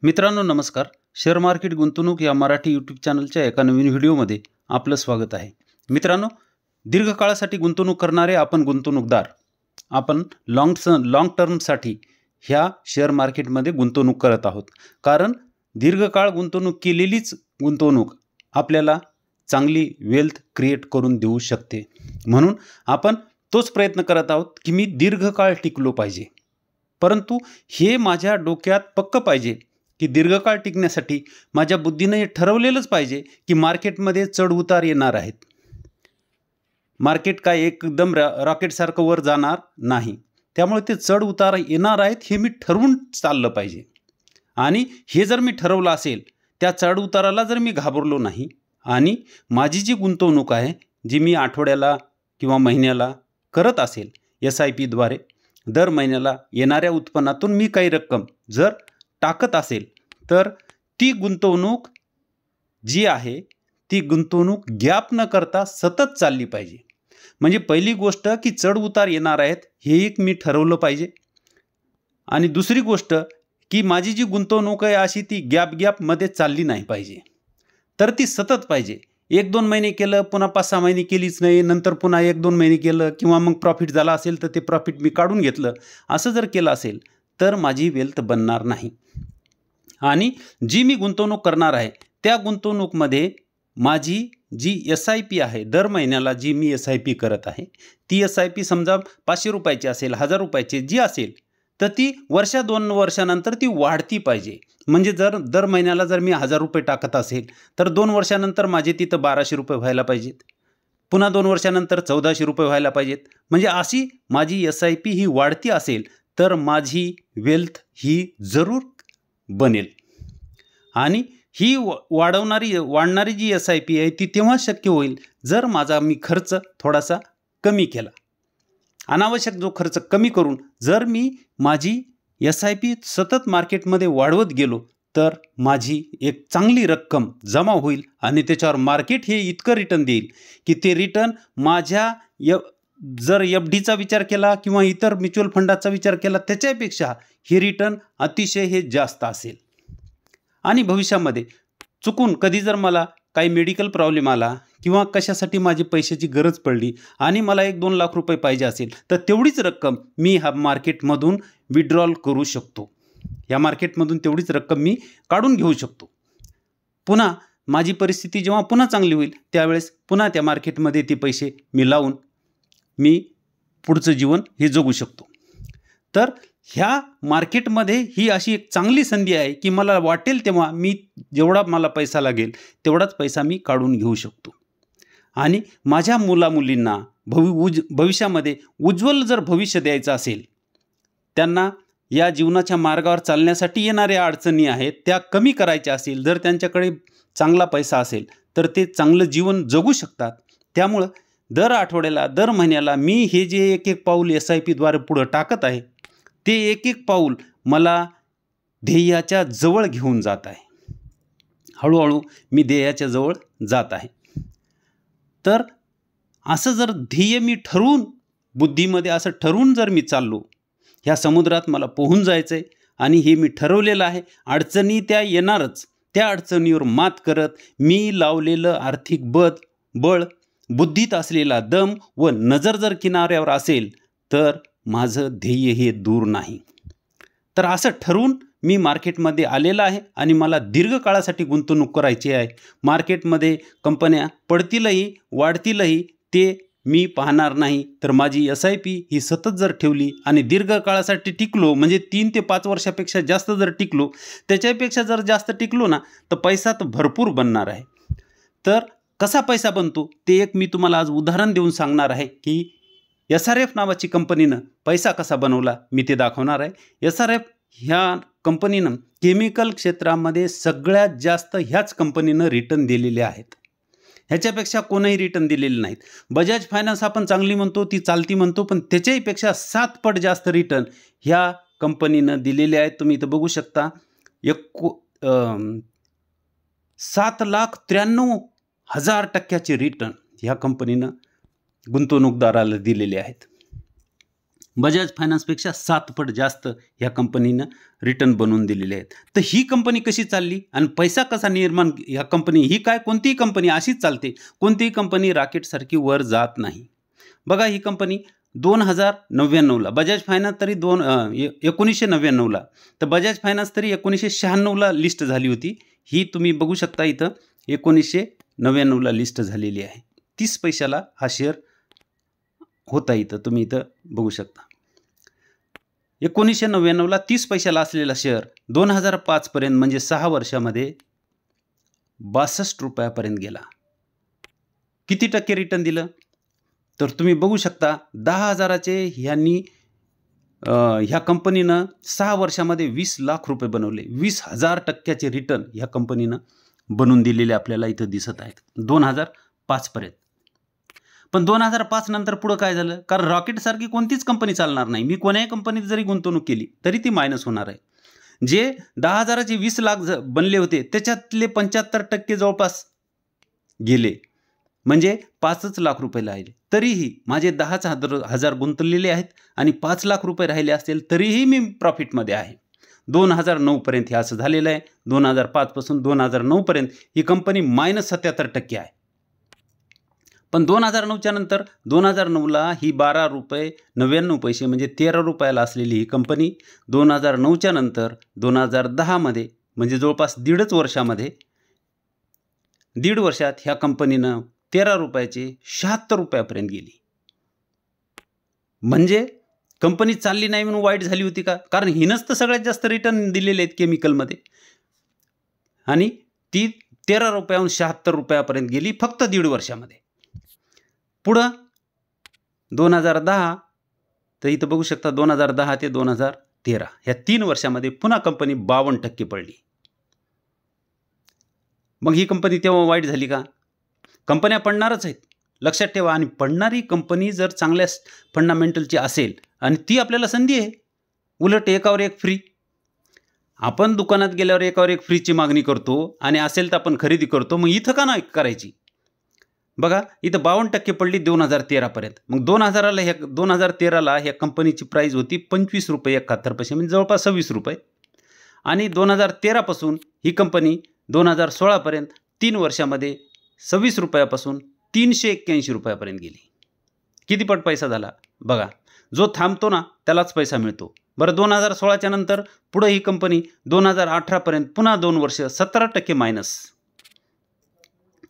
मित्रांनो नमस्कार. Share market गुंतवणूक या मराठी यूट्यूब चॅनलच्या एका नवीन व्हिडिओमध्ये आपलं स्वागत आहे. मित्रांनो, दीर्घकाळासाठी गुंतवणूक करणारे आपण गुंतवणूकदार, आपण लाँग टर्मसाठी ह्या शेअर मार्केटमध्ये गुंतवणूक करत आहोत. कारण दीर्घकाळ गुंतवणूक केलेलीच गुंतवणूक आपल्याला चांगली वेल्थ क्रिएट करून देऊ शकते. म्हणून आपण तोच प्रयत्न करत आहोत की मी दीर्घकाळ टिकलो पाहिजे. परंतु हे माझ्या डोक्यात पक्क पाहिजे की दीर्घकाळ टिकण्यासाठी माझ्या बुद्धीने हे ठरवलेलंच पाहिजे की मार्केटमध्ये चढ उतार येणार आहेत. मार्केट काय एकदम रॉकेटसारखं वर जाणार नाही. त्यामुळे ते चढ उतार येणार आहेत हे मी ठरवून चाललं पाहिजे. आणि हे जर मी ठरवलं असेल, त्या चढ उताराला जर मी घाबरलो नाही आणि माझी जी गुंतवणूक आहे जी मी आठवड्याला किंवा महिन्याला करत असेल SIPद्वारे, दर महिन्याला येणाऱ्या उत्पन्नातून मी काही रक्कम जर टाकत असेल, तर ती गुंतवणूक जी आहे ती गुंतवणूक गॅप न करता सतत चालली पाहिजे. म्हणजे पहिली गोष्ट की चढ उतार येणार आहेत हे एक मी ठरवलं पाहिजे. आणि दुसरी गोष्ट की माझी जी गुंतवणूक आहे अशी ती गॅपमध्ये चालली नाही पाहिजे, तर ती सतत पाहिजे. 1-2 महिने केलं, पुन्हा 5-6 महिने केलीच नाही, नंतर पुन्हा 1-2 महिने केलं, किंवा मग प्रॉफिट झाला असेल तर ते प्रॉफिट मी काढून घेतलं, असं जर केलं असेल तर माझी वेल्थ बनणार नाही. आणि जी मी गुंतवणूक करणार आहे त्या गुंतवणूकमध्ये माझी जी SIP आहे, दर महिन्याला जी मी SIP करत आहे, ती SIP समजा 500 रुपयाची असेल, 1000 रुपयाची जी असेल, तर ती 1-2 वर्षानंतर ती वाढती पाहिजे. म्हणजे जर दर महिन्याला जर मी 1000 रुपये टाकत असेल तर 2 वर्षानंतर माझे तिथं 1200 रुपये व्हायला पाहिजेत, पुन्हा 2 वर्षानंतर 1400 रुपये व्हायला पाहिजेत. म्हणजे अशी माझी SIP ही वाढती असेल तर माझी वेल्थ ही जरूर बनेल. आणि ही वाढणारी जी SIP आहे ती तेव्हा शक्य होईल जर मी खर्च थोडासा कमी केला. अनावश्यक जो खर्च कमी करून जर मी माझी SIP सतत मार्केटमध्ये वाढवत गेलो तर माझी एक चांगली रक्कम जमा होईल आणि त्याच्यावर मार्केट हे इतकं रिटर्न देईल की ते रिटर्न माझ्या जर FDचा विचार केला किंवा इतर म्युच्युअल फंडाचा विचार केला त्याच्यापेक्षा हे रिटर्न अतिशय हे जास्त असेल. आणि भविष्यामध्ये चुकून कधी जर मला काही मेडिकल प्रॉब्लेम आला किंवा कशासाठी माझी पैशाची गरज पडली आणि मला 1-2 लाख रुपये पाहिजे असेल तर तेवढीच रक्कम मी ह्या मार्केटमधून विड्रॉल करू शकतो. या मार्केटमधून तेवढीच रक्कम मी काढून घेऊ शकतो. पुन्हा माझी परिस्थिती जेव्हा पुन्हा चांगली होईल त्यावेळेस पुन्हा त्या मार्केटमध्ये ते पैसे मी लावून मी पुढचं जीवन हे जगू शकतो. तर ह्या मार्केटमध्ये ही अशी एक चांगली संधी आहे की मला वाटेल तेव्हा मी जेवढा मला पैसा लागेल तेवढाच पैसा मी काढून घेऊ शकतो. आणि माझ्या मुलामुलींना भविष्यामध्ये उज्ज्वल जर भविष्य द्यायचं असेल, त्यांना या जीवनाच्या मार्गावर चालण्यासाठी येणाऱ्या अडचणी आहेत त्या कमी करायच्या असेल, जर त्यांच्याकडे चांगला पैसा असेल तर ते चांगलं जीवन जगू शकतात. त्यामुळं दर आठवड्याला, दर महिन्याला मी हे जे एक पाऊल SIPद्वारे पुढं टाकत आहे ते एक पाऊल मला ध्येयाच्या जवळ घेऊन जात आहे. हळूहळू मी ध्येयाच्या जवळ जात आहे. तर असं जर ध्येय मी ठरवून बुद्धीमध्ये असं ठरवून जर मी चाललो, ह्या समुद्रात मला पोहून जायचं आहे आणि हे मी ठरवलेलं आहे. अडचणी त्या येणारच. त्या अडचणीवर मात करत मी लावलेलं आर्थिक बळ, बुद्धीत असलेला दम व नजर जर किनाऱ्यावर असेल तर माझं ध्येय हे दूर नाही. तर असं ठरवून मी मार्केटमध्ये आलेलं आहे आणि मला दीर्घकाळासाठी गुंतवणूक करायची आहे. मार्केटमध्ये कंपन्या पडतीलही वाढतीलही ते मी पाहणार नाही. तर माझी SIP ही सतत जर ठेवली आणि दीर्घकाळासाठी टिकलो, म्हणजे 3 ते 5 वर्षापेक्षा जास्त जर टिकलो, त्याच्यापेक्षा जर जास्त टिकलो ना तर पैसा तर भरपूर बनणार आहे. तर कसा पैसा बनतो ते एक मी तुम्हाला आज उदाहरण देऊन सांगणार आहे की SRF नावाची कंपनीनं पैसा कसा बनवला मी ते दाखवणार आहे. SRF ह्या कंपनीनं केमिकल क्षेत्रामध्ये सगळ्यात जास्त ह्याच कंपनीनं रिटर्न दिलेले आहेत. ह्याच्यापेक्षा कोणीही रिटर्न दिलेले नाहीत. बजाज फायनान्स आपण चांगली म्हणतो, ती चालती म्हणतो, पण त्याच्याहीपेक्षा 7 पट जास्त रिटर्न ह्या कंपनीनं दिलेले आहेत. तुम्ही इथं बघू शकता 7,93,000% रिटर्न ह्या कंपनीनं गुंतवणूकदाराला दिलेले आहेत. बजाज फायनान्सपेक्षा 7 पट जास्त ह्या कंपनीनं रिटर्न बनवून दिलेले आहेत. तर ही कंपनी कशी चालली आणि पैसा कसा निर्माण, ह्या कंपनी ही काय कोणतीही कंपनी अशीच चालते, कोणतीही कंपनी रॉकेटसारखी वर जात नाही. बघा ही कंपनी 2099ला, बजाज फायनान्स तरी 1999ला, तर बजाज फायनान्स तरी 1996ला लिस्ट झाली होती. ही तुम्ही बघू शकता इथं 1999ला लिस्ट झालेली आहे. 30 पैशाला हा शेअर होता, इथं तुम्ही इथं बघू शकता. 1999ला 30 पैशाला असलेला शेअर 2005 पर्यंत म्हणजे 6 वर्षामध्ये 62 रुपयापर्यंत गेला. किती टक्के रिटर्न दिलं तर तुम्ही बघू शकता. 10,000चे ह्यांनी ह्या कंपनीनं 6 वर्षामध्ये 20 लाख रुपये बनवले. 20,000% रिटर्न ह्या कंपनीनं बनवून दिलेले आपल्याला इथं दिसत आहेत 2005 पर्यंत. पण 2005 नंतर पुढं काय झालं, कारण रॉकेटसारखी कोणतीच कंपनी चालणार नाही. मी कोण्याही कंपनीत जरी गुंतवणूक केली तरी ती मायनस होणार आहे. जे 10,000चे 20 लाख बनले होते त्याच्यातले 75% जवळपास गेले, म्हणजे 5 लाख रुपये राहिले. तरीही माझे 10,000 गुंतवलेले आहेत आणि 5 लाख रुपये राहिले असतील तरीही मी प्रॉफिटमध्ये आहे. 2009 पर्यंत हे असं झालेलं आहे. 2005 पासून 2009 पर्यंत ही कंपनी -77% आहे. पण 2009च्या नंतर 2009ला ही 12 रुपये 99 पैसे म्हणजे 13 रुपयाला असलेली ही कंपनी 2009च्या नंतर 2010मध्ये म्हणजे जवळपास 1.5 वर्षामध्ये 1.5 वर्षात ह्या कंपनीनं 13 रुपयाचे 76 रुपयापर्यंत गेली. म्हणजे कंपनी चालली नाही म्हणून वाईट झाली होती का? कारण हिनंच तर सगळ्यात जास्त रिटर्न दिलेले आहेत केमिकलमध्ये, आणि ती 13 रुपयाहून 76 रुपयापर्यंत गेली फक्त 1.5 वर्षामध्ये. पुढं 2010, तर इथं बघू शकता 2010 ते 2013 ह्या 3 वर्षामध्ये पुन्हा कंपनी 52% पडली. मग ही कंपनी तेव्हा वाईट झाली का? कंपन्या पडणारच आहेत, लक्षात ठेवा. आणि पडणारी कंपनी जर चांगल्या फंडामेंटलची असेल आणि ती आपल्याला संधी आहे, उलट एकावर एक फ्री. आपण दुकानात गेल्यावर एकावर एक फ्रीची मागणी करतो आणि असेल तर आपण खरेदी करतो, मग इथं का नाही करायची? बघा इथं 52% पडली 2013 पर्यंत. मग 2013ला ह्या कंपनीची प्राईस होती 25 रुपये 71 पैसे म्हणजे जवळपास 26 रुपये. आणि 2013 पासून ही कंपनी 2016 पर्यंत 3 वर्षामध्ये 26 रुपयापासून 381 रुपयापर्यंत गेली. किती पट पैसा झाला बघा. जो थांबतो ना त्यालाच पैसा मिळतो. बरं 2016च्या नंतर पुढे ही कंपनी 2018 पर्यंत पुन्हा 2 वर्ष 17% मायनस.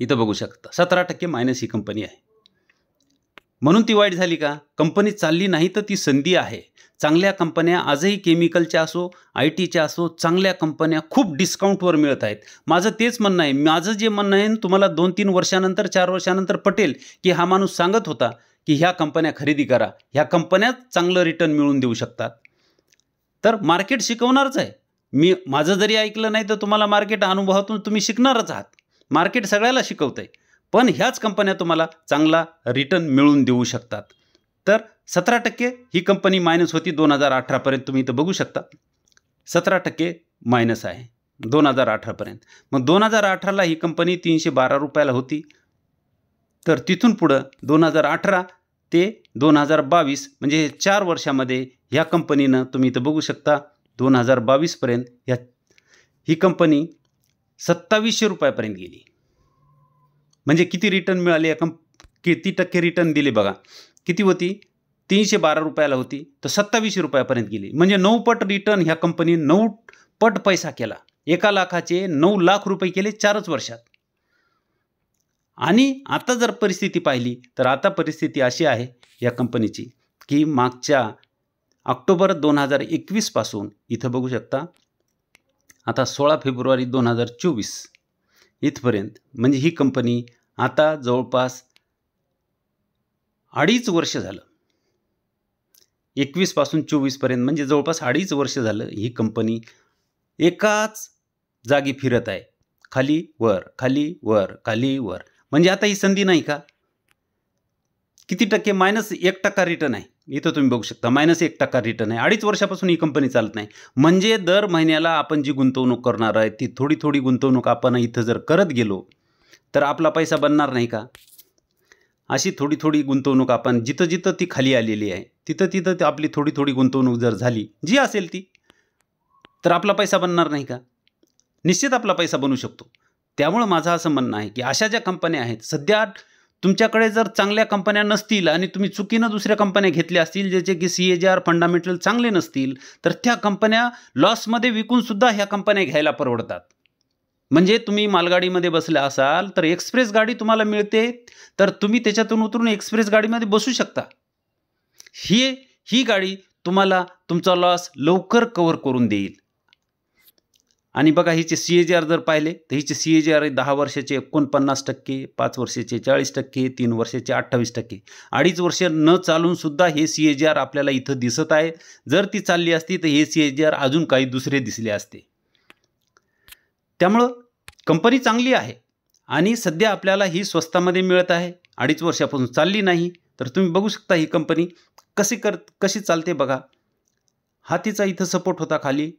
इथं बघू शकता 17% मायनस ही कंपनी आहे. म्हणून ती वाईट झाली का? कंपनी चालली नाही तर ती संधी आहे. चांगल्या कंपन्या आजही केमिकलच्या असो आय टीच्या असो चांगल्या कंपन्या खूप डिस्काउंटवर मिळत आहेत. माझं तेच म्हणणं आहे. माझं जे म्हणणं आहे तुम्हाला 2-3 वर्षानंतर 4 वर्षानंतर पटेल की हा माणूस सांगत होता की ह्या कंपन्या खरेदी करा, ह्या कंपन्याच चांगलं रिटर्न मिळवून देऊ शकतात. तर मार्केट शिकवणारच आहे. मी माझं जरी ऐकलं नाही तर तुम्हाला मार्केट अनुभवातून तुम्ही शिकणारच आहात. मार्केट सगळ्याला शिकवतं आहे, पण ह्याच कंपन्या तुम्हाला चांगला रिटर्न मिळवून देऊ शकतात. तर 17% ही कंपनी मायनस होती 2018 पर्यंत. तुम्ही इथं बघू शकता 17% मायनस आहे 2018 पर्यंत. मग 2018ला ही कंपनी 312 रुपयाला होती. तर तिथून पुढं 2018 ते 2022 म्हणजे 4 वर्षामध्ये ह्या कंपनीनं तुम्ही इथं बघू शकता 2022 पर्यंत ही कंपनी 2700 रुपयापर्यंत गेली. म्हणजे किती रिटर्न मिळाले, किती टक्के रिटर्न दिले बघा. किती होती? 312 रुपयाला होती तर 2700 रुपयापर्यंत गेली. म्हणजे 9 पट रिटर्न ह्या कंपनीने 9 पट पैसा केला. 1 लाखाचे 9 लाख रुपये केले 4च वर्षात. आणि आता जर परिस्थिती पाहिली तर आता परिस्थिती अशी आहे या कंपनीची की मागच्या ऑक्टोबर 2021 पासून इथं बघू शकता आता 16 फेब्रुवारी 2024 इथपर्यंत, म्हणजे ही कंपनी आता जवळपास 2.5 वर्ष झालं. 21 पासून 24 पर्यंत म्हणजे जवळपास 2.5 वर्ष झालं ही कंपनी एकाच जागी फिरत आहे. खाली वर खाली वर खाली वर. म्हणजे आता ही संधी नाही का? किती टक्के? -1% रिटर्न आहे. इथं तुम्ही बघू शकता -1% रिटर्न आहे. 2.5 वर्षापासून ही कंपनी चालत नाही. म्हणजे दर महिन्याला आपण जी गुंतवणूक करणार आहे ती थोडी थोडी गुंतवणूक आपण इथं जर करत गेलो तर आपला पैसा बनणार नाही का? अशी थोडी थोडी गुंतवणूक आपण जिथं जिथं ती खाली आलेली आहे तिथं आपली थोडी थोडी गुंतवणूक जर झाली जी असेल ती, तर आपला पैसा बनणार नाही का? निश्चित आपला पैसा बनू शकतो. त्यामुळं माझं असं म्हणणं आहे की अशा ज्या कंपन्या आहेत, सध्या तुमच्याकडे जर चांगल्या कंपन्या नसतील आणि तुम्ही चुकीनं दुसऱ्या कंपन्या घेतल्या असतील ज्याचे की CAGR फंडामेंटल चांगले नसतील, तर त्या कंपन्या लॉसमध्ये विकूनसुद्धा ह्या कंपन्या घ्यायला परवडतात. म्हणजे तुम्ही मालगाडीमध्ये बसले असाल तर एक्सप्रेस गाडी तुम्हाला मिळते, तर तुम्ही त्याच्यातून उतरून एक्सप्रेस गाडीमध्ये बसू शकता. ही गाडी तुम्हाला तुमचा लॉस लवकर कव्हर करून देईल. आणि बघा हिचे CAGR जर पाहिले तर हिचे CAGR आहे 10 वर्षाचे 49%, 5 वर्षाचे 40%, 3 वर्षाचे 28%. 2.5 वर्ष न चालून सुद्धा हे CAGR आपल्याला इथं दिसत आहे. जर ती चालली असती तर हे CAGR अजून काही दुसरे दिसले असते. त्यामुळं कंपनी चांगली आहे आणि सध्या आपल्याला ही स्वस्तामध्ये मिळत आहे. 2.5 वर्षापासून चालली नाही, तर तुम्ही बघू शकता ही कंपनी कशी चालते बघा. हा तिचा इथं सपोर्ट होता खाली,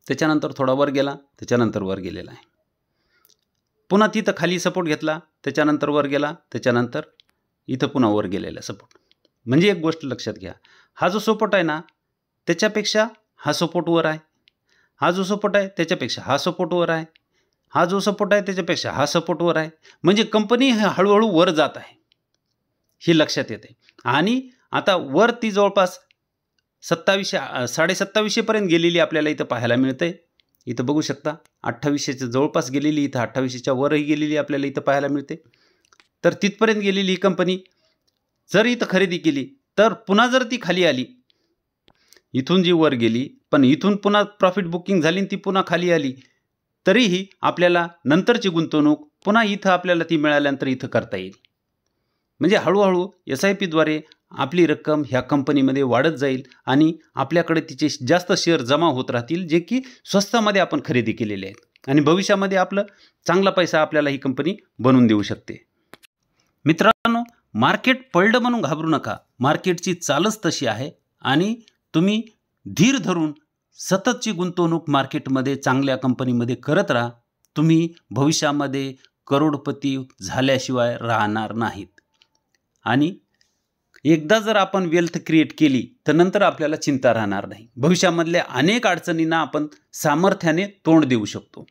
त्याच्यानंतर थोडा वर गेला, त्याच्यानंतर वर गेलेला आहे. पुन्हा तिथं खाली सपोर्ट घेतला, त्याच्यानंतर वर गेला, त्याच्यानंतर इथं पुन्हा वर गेलेला सपोर्ट. म्हणजे एक गोष्ट लक्षात घ्या, हा जो सपोर्ट आहे ना त्याच्यापेक्षा हा सपोर्ट वर आहे, हा जो सपोर्ट आहे त्याच्यापेक्षा हा सपोर्ट वर आहे, हा जो सपोर्ट आहे त्याच्यापेक्षा हा सपोर्ट वर आहे. म्हणजे कंपनी हळूहळू वर जात आहे हे लक्षात येते. आणि आता वर ती जवळपास 2700 पर्यंत गेलेली आपल्याला इथं पाहायला मिळते. इथं बघू शकता 2800च्या जवळपास गेलेली, इथं 2800च्या वरही गेलेली आपल्याला इथं पाहायला मिळते. तर तिथपर्यंत गेलेली ही कंपनी जर इथं खरेदी केली तर पुन्हा जर ती खाली आली, इथून जी वर गेली पण इथून पुन्हा प्रॉफिट बुकिंग झाली ती पुन्हा खाली आली, तरीही आपल्याला नंतरची गुंतवणूक पुन्हा इथं आपल्याला ती मिळाल्यानंतर इथं करता येईल. म्हणजे हळूहळू SIPद्वारे आपली रक्कम ह्या कंपनीमध्ये वाढत जाईल आणि आपल्याकडे तिचे जास्त शेअर जमा होत राहतील, जे की स्वस्तामध्ये आपण खरेदी केलेले आहेत. आणि भविष्यामध्ये आपलं चांगला पैसा आपल्याला ही कंपनी बनवून देऊ शकते. मित्रांनो, मार्केट पडलं म्हणून घाबरू नका. मार्केटची चालच तशी आहे आणि तुम्ही धीर धरून सततची गुंतवणूक मार्केटमध्ये चांगल्या कंपनीमध्ये करत राहा. तुम्ही भविष्यामध्ये करोडपती झाल्याशिवाय राहणार नाहीत. आणि एकदा जर आपण वेल्थ क्रिएट केली तर नंतर आपल्याला चिंता राहणार नाही. भविष्यामधल्या अनेक अडचणींना आपण सामर्थ्याने तोंड देऊ शकतो.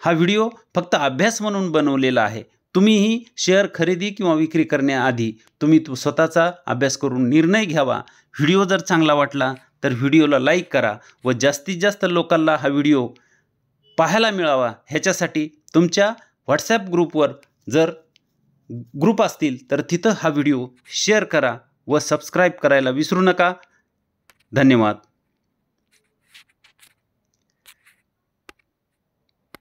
हा व्हिडिओ फक्त अभ्यास म्हणून बनवलेला आहे. तुम्हीही शेअर खरेदी किंवा विक्री करण्याआधी तुम्ही स्वतःचा अभ्यास करून निर्णय घ्यावा. व्हिडिओ जर चांगला वाटला तर व्हिडिओला लाईक करा व जास्तीत जास्त लोकांना हा व्हिडिओ पाहायला मिळावा ह्याच्यासाठी तुमच्या WhatsApp ग्रुपवर जर ग्रुप असतील तर तिथं हा व्हिडिओ शेअर करा व सबस्क्राईब करायला विसरू नका. धन्यवाद.